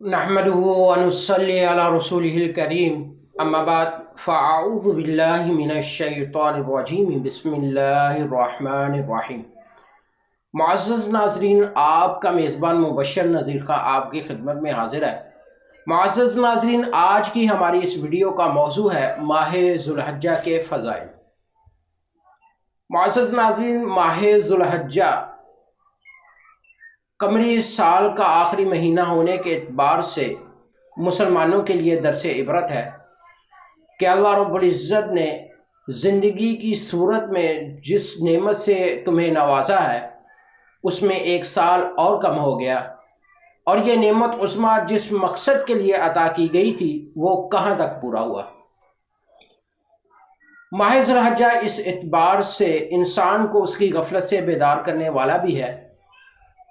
نحمده ونصلي على رسوله الكريم اما بعد فاعوذ باللہ من الشیطان الرجیم بسم اللہ الرحمن الرحیم۔ معزز ناظرین، آپ کا میزبان مبشر نذیر خان آپ کی خدمت میں حاضر ہے۔ معزز ناظرین، آج کی ہماری اس ویڈیو کا موضوع ہے ماہ ذو الحجہ کے فضائل۔ معزز ناظرین، ماہ ذو الحجہ قمری سال کا آخری مہینہ ہونے کے اعتبار سے مسلمانوں کے لیے درس عبرت ہے کہ اللہ رب العزت نے زندگی کی صورت میں جس نعمت سے تمہیں نوازا ہے اس میں ایک سال اور کم ہو گیا، اور یہ نعمت عظمیٰ جس مقصد کے لیے عطا کی گئی تھی وہ کہاں تک پورا ہوا۔ ماہ ذو الحجہ اس اعتبار سے انسان کو اس کی غفلت سے بیدار کرنے والا بھی ہے،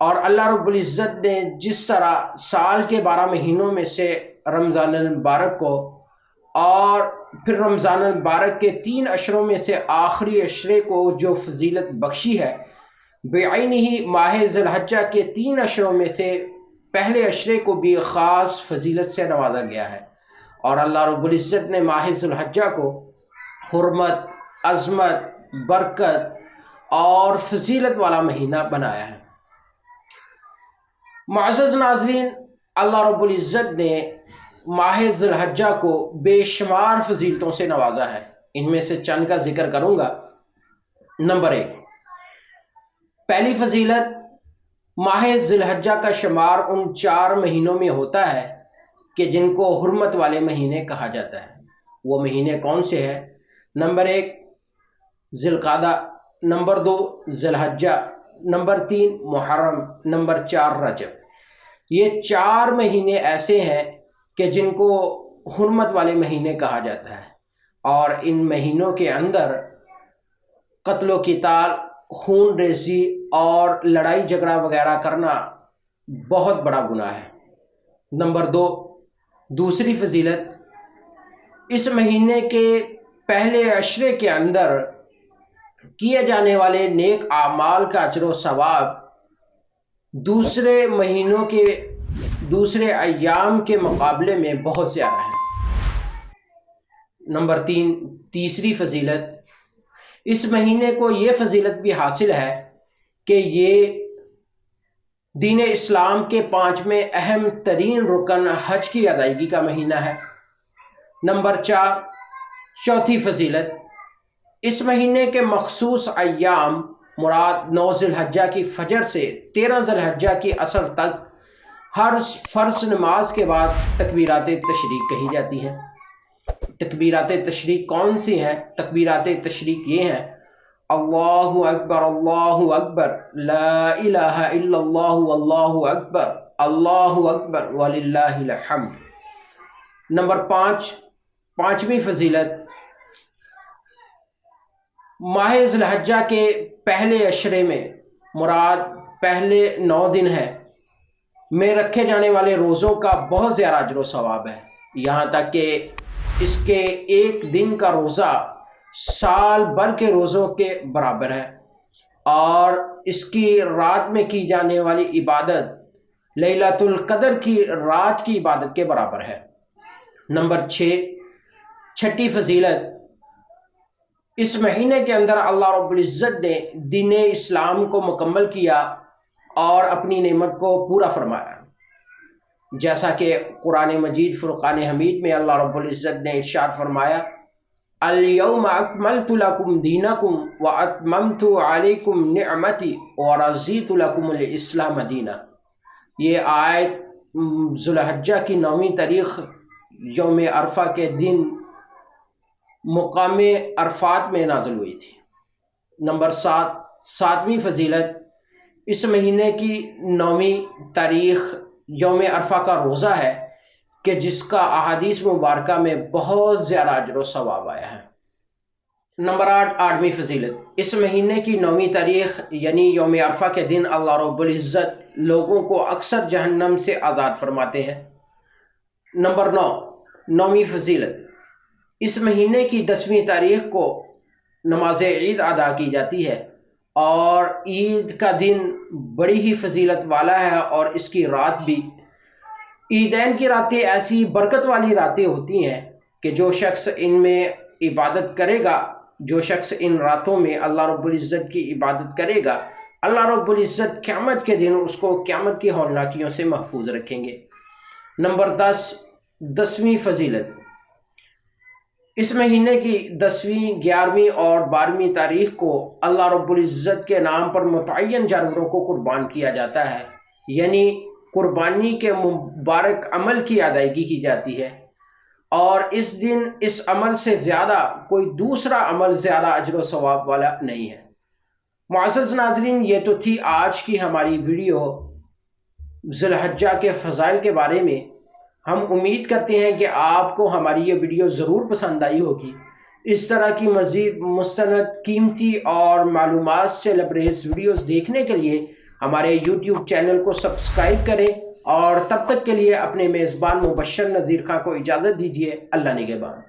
اور اللہ رب العزت نے جس طرح سال کے 12 مہینوں میں سے رمضان المبارک کو اور پھر رمضان المبارک کے 3 عشروں میں سے آخری عشرے کو جو فضیلت بخشی ہے، بعینہ ہی ماہ ذو الحجہ کے 3 عشروں میں سے پہلے عشرے کو بھی خاص فضیلت سے نوازا گیا ہے، اور اللہ رب العزت نے ماہ ذو الحجہ کو حرمت، عظمت، برکت اور فضیلت والا مہینہ بنایا ہے۔ معزز ناظرین، اللہ رب العزت نے ماہ ذو الحجہ کو بے شمار فضیلتوں سے نوازا ہے، ان میں سے چند کا ذکر کروں گا۔ نمبر 1، پہلی فضیلت، ماہ ذو الحجہ کا شمار ان 4 مہینوں میں ہوتا ہے کہ جن کو حرمت والے مہینے کہا جاتا ہے۔ وہ مہینے کون سے ہیں؟ نمبر 1 ذی القعدہ، نمبر 2 ذی الحجہ، نمبر 3 محرم، نمبر 4 رجب۔ یہ 4 مہینے ایسے ہیں کہ جن کو حرمت والے مہینے کہا جاتا ہے، اور ان مہینوں کے اندر قتل و قتال، خون ریزی اور لڑائی جھگڑا وغیرہ کرنا بہت بڑا گناہ ہے۔ نمبر 2، دوسری فضیلت، اس مہینے کے پہلے عشرے کے اندر کیے جانے والے نیک اعمال کا اجر و ثواب دوسرے مہینوں کے دوسرے ایام کے مقابلے میں بہت زیادہ ہے۔ نمبر 3، تیسری فضیلت، اس مہینے کو یہ فضیلت بھی حاصل ہے کہ یہ دین اسلام کے 5ویں اہم ترین رکن حج کی ادائیگی کا مہینہ ہے۔ نمبر 4، چوتھی فضیلت، اس مہینے کے مخصوص ایام مراد 9 ذی الحجہ کی فجر سے 13 ذی الحجہ کی عصر تک ہر فرض نماز کے بعد تکبیرات تشریق کہی جاتی ہیں۔ تکبیرات تشریق کون سی ہیں؟ تکبیرات تشریق یہ ہیں: اللہ اکبر، اللہ اکبر، لا الہ الا اللہ، واللہ اکبر، اللہ اکبر وللہ الحمد۔ نمبر 5، پانچویں فضیلت، ماہ ذو الحجہ کے پہلے عشرے میں مراد پہلے 9 دن ہے میں رکھے جانے والے روزوں کا بہت زیادہ اجر و ثواب ہے، یہاں تک کہ اس کے ایک دن کا روزہ سال بھر کے روزوں کے برابر ہے، اور اس کی رات میں کی جانے والی عبادت لیلۃ القدر کی رات کی عبادت کے برابر ہے۔ نمبر 6، چھٹی فضیلت، اس مہینے کے اندر اللہ رب العزت نے دین اسلام کو مکمل کیا اور اپنی نعمت کو پورا فرمایا، جیسا کہ قرآن مجید فرقان حمید میں اللہ رب العزت نے ارشاد فرمایا: الیوم اکملت لکم دینکم واتممت علیکم نعمتی ورضیت لکم الاسلام دینا۔ یہ آیت ذو الحجہ کی 9ویں تاریخ یوم عرفہ کے دن مقام عرفات میں نازل ہوئی تھی۔ نمبر 7، ساتویں فضیلت، اس مہینے کی 9ویں تاریخ یوم عرفہ کا روزہ ہے کہ جس کا احادیث مبارکہ میں بہت زیادہ اجر و ثواب آیا ہے۔ نمبر 8، آٹھویں فضیلت، اس مہینے کی 9ویں تاریخ یعنی یوم عرفہ کے دن اللہ رب العزت لوگوں کو اکثر جہنم سے آزاد فرماتے ہیں۔ نمبر 9، 9ویں فضیلت، اس مہینے کی 10ویں تاریخ کو نماز عید ادا کی جاتی ہے، اور عید کا دن بڑی ہی فضیلت والا ہے، اور اس کی رات بھی عیدین کی راتیں ایسی برکت والی راتیں ہوتی ہیں کہ جو شخص ان میں عبادت کرے گا، جو شخص ان راتوں میں اللہ رب العزت کی عبادت کرے گا، اللہ رب العزت قیامت کے دن اس کو قیامت کی ہولناکیوں سے محفوظ رکھیں گے۔ نمبر 10، 10ویں فضیلت۔ اس مہینے کی 10ویں، 11ویں اور 12ویں تاریخ کو اللہ رب العزت کے نام پر متعین جانوروں کو قربان کیا جاتا ہے، یعنی قربانی کے مبارک عمل کی ادائیگی کی جاتی ہے، اور اس دن اس عمل سے زیادہ کوئی دوسرا عمل زیادہ اجر و ثواب والا نہیں ہے۔ معزز ناظرین، یہ تو تھی آج کی ہماری ویڈیو ذی الحجہ کے فضائل کے بارے میں۔ ہم امید کرتے ہیں کہ آپ کو ہماری یہ ویڈیو ضرور پسند آئی ہوگی۔ اس طرح کی مزید مستند، قیمتی اور معلومات سے لبریز ویڈیوز دیکھنے کے لیے ہمارے یوٹیوب چینل کو سبسکرائب کریں، اور تب تک کے لیے اپنے میزبان مبشر نذیر خان کو اجازت دیجیے۔ اللہ نگہبان۔